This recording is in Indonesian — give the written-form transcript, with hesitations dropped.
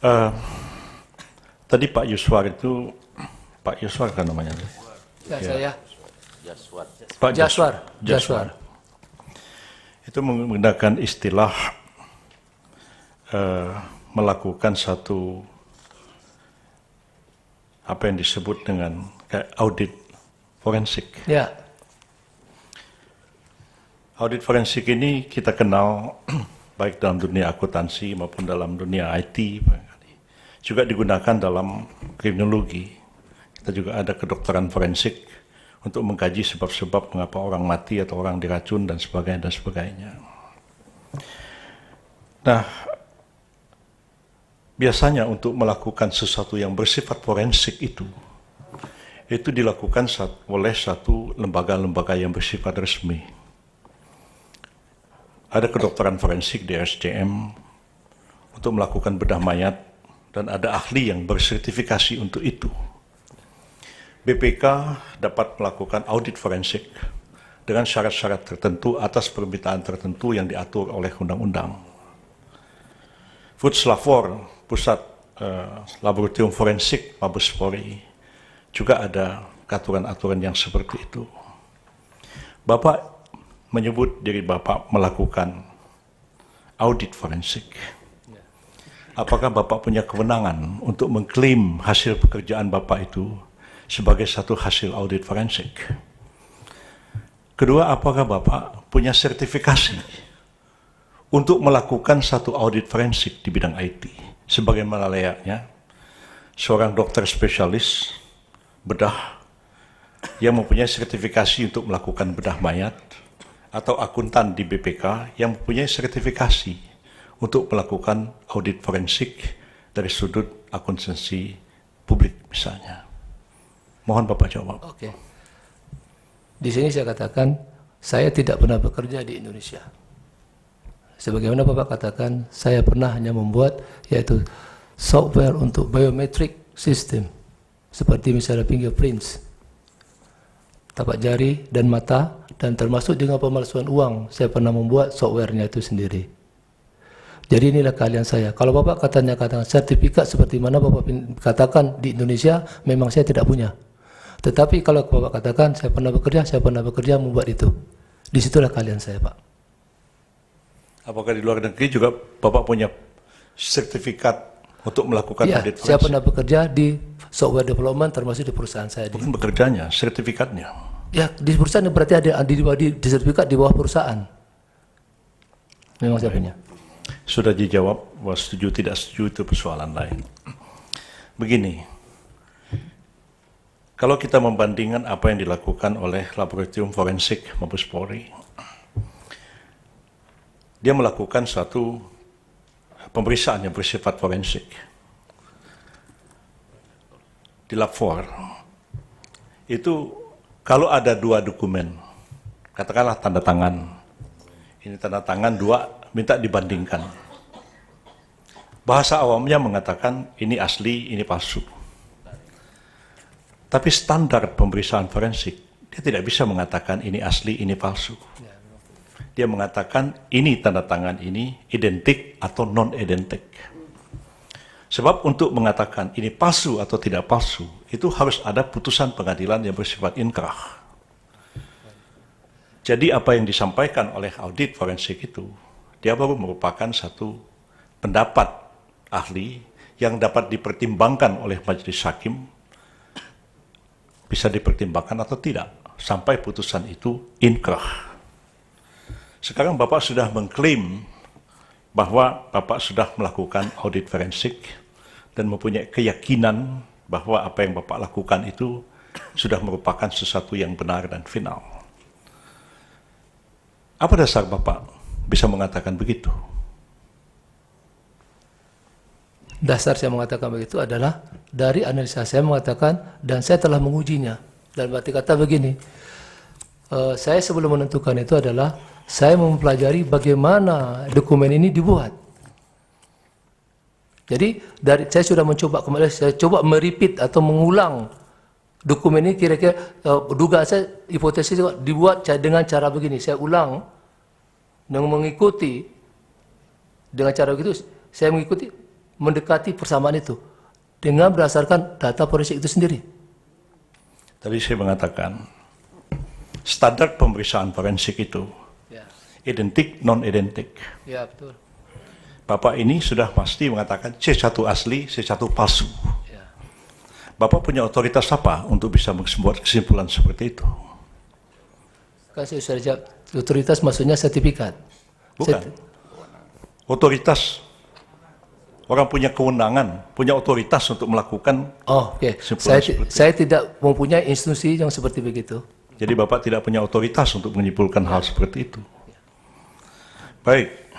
Eh, Tadi Pak Yuswar itu, Pak Yuswar kan namanya? Ya, saya. Pak Jaswar. Jaswar. Itu menggunakan istilah melakukan satu apa yang disebut dengan kayak audit forensik. Ya. Audit forensik ini kita kenal baik dalam dunia akuntansi maupun dalam dunia IT. Juga digunakan dalam kriminologi. Kita juga ada kedokteran forensik untuk mengkaji sebab-sebab mengapa orang mati atau orang diracun dan sebagainya dan sebagainya. Nah, biasanya untuk melakukan sesuatu yang bersifat forensik itu dilakukan oleh satu lembaga-lembaga yang bersifat resmi. Ada kedokteran forensik di RSCM untuk melakukan bedah mayat dan ada ahli yang bersertifikasi untuk itu. BPK dapat melakukan audit forensik dengan syarat-syarat tertentu atas permintaan tertentu yang diatur oleh undang-undang. Foodslafor, Pusat Laboratorium Forensik Mabes Polri, juga ada aturan-aturan yang seperti itu. Bapak menyebut diri Bapak melakukan audit forensik. Apakah Bapak punya kewenangan untuk mengklaim hasil pekerjaan Bapak itu sebagai satu hasil audit forensik? Kedua, apakah Bapak punya sertifikasi untuk melakukan satu audit forensik di bidang IT? Sebagaimana layaknya seorang dokter spesialis bedah yang mempunyai sertifikasi untuk melakukan bedah mayat, atau akuntan di BPK yang mempunyai sertifikasi untuk melakukan audit forensik dari sudut akuntansi publik misalnya. Mohon Bapak jawab. Oke. Di sini saya katakan, saya tidak pernah bekerja di Indonesia. Sebagaimana Bapak katakan, saya pernah hanya membuat yaitu software untuk biometric system, seperti misalnya fingerprints, tapak jari dan mata, dan termasuk dengan pemalsuan uang, saya pernah membuat softwarenya itu sendiri. Jadi inilah keahlian saya. Kalau Bapak katakan sertifikat seperti mana Bapak katakan di Indonesia, memang saya tidak punya. Tetapi kalau Bapak katakan saya pernah bekerja membuat itu. Disitulah keahlian saya, Pak. Apakah di luar negeri juga Bapak punya sertifikat untuk melakukan audit forensik? Saya pernah bekerja di software development, termasuk di perusahaan saya. Bukan bekerjanya, sertifikatnya. Ya, di perusahaan berarti ada di sertifikat di bawah perusahaan. Memang saya punya. Sudah dijawab, bahwa setuju tidak setuju itu persoalan lain. Begini, kalau kita membandingkan apa yang dilakukan oleh Laboratorium Forensik Mabes Polri, dia melakukan satu pemeriksaan yang bersifat forensik. Di Lab 4, itu kalau ada dua dokumen, katakanlah tanda tangan, ini tanda tangan dua, minta dibandingkan. Bahasa awamnya mengatakan ini asli, ini palsu. Tapi standar pemeriksaan forensik, dia tidak bisa mengatakan ini asli, ini palsu. Dia mengatakan ini tanda tangan ini identik atau non-identik. Sebab untuk mengatakan ini palsu atau tidak palsu, itu harus ada putusan pengadilan yang bersifat inkrah. Jadi apa yang disampaikan oleh audit forensik itu, dia baru merupakan satu pendapat ahli yang dapat dipertimbangkan oleh majelis hakim, bisa dipertimbangkan atau tidak, sampai putusan itu inkrah. Sekarang Bapak sudah mengklaim bahwa Bapak sudah melakukan audit forensik dan mempunyai keyakinan bahwa apa yang Bapak lakukan itu sudah merupakan sesuatu yang benar dan final. Apa dasar Bapak bisa mengatakan begitu? Dasar saya mengatakan begitu adalah dari analisa saya mengatakan, dan saya telah mengujinya. Dan berarti kata begini, saya sebelum menentukan itu adalah saya mempelajari bagaimana dokumen ini dibuat. Jadi saya sudah mencoba kembali, saya coba merepeat atau mengulang dokumen ini kira-kira duga saya hipotesis dibuat dengan cara begini. Saya ulang dengan mengikuti dengan cara begitu, saya mengikuti mendekati persamaan itu dengan berdasarkan data forensik itu sendiri. Tadi saya mengatakan, standar pemeriksaan forensik itu Ya, identik, non-identik. ya betul. Bapak ini sudah pasti mengatakan C1 asli, C1 palsu. Ya. Bapak punya otoritas apa untuk bisa membuat kesimpulan seperti itu? Kan saya sudah jawab, otoritas maksudnya sertifikat. Bukan. Otoritas. Orang punya kewenangan, punya otoritas untuk melakukan. Oh, oke. Kesimpulan seperti Saya tidak mempunyai institusi yang seperti begitu. Jadi Bapak tidak punya otoritas untuk menyimpulkan hal seperti itu. Baik.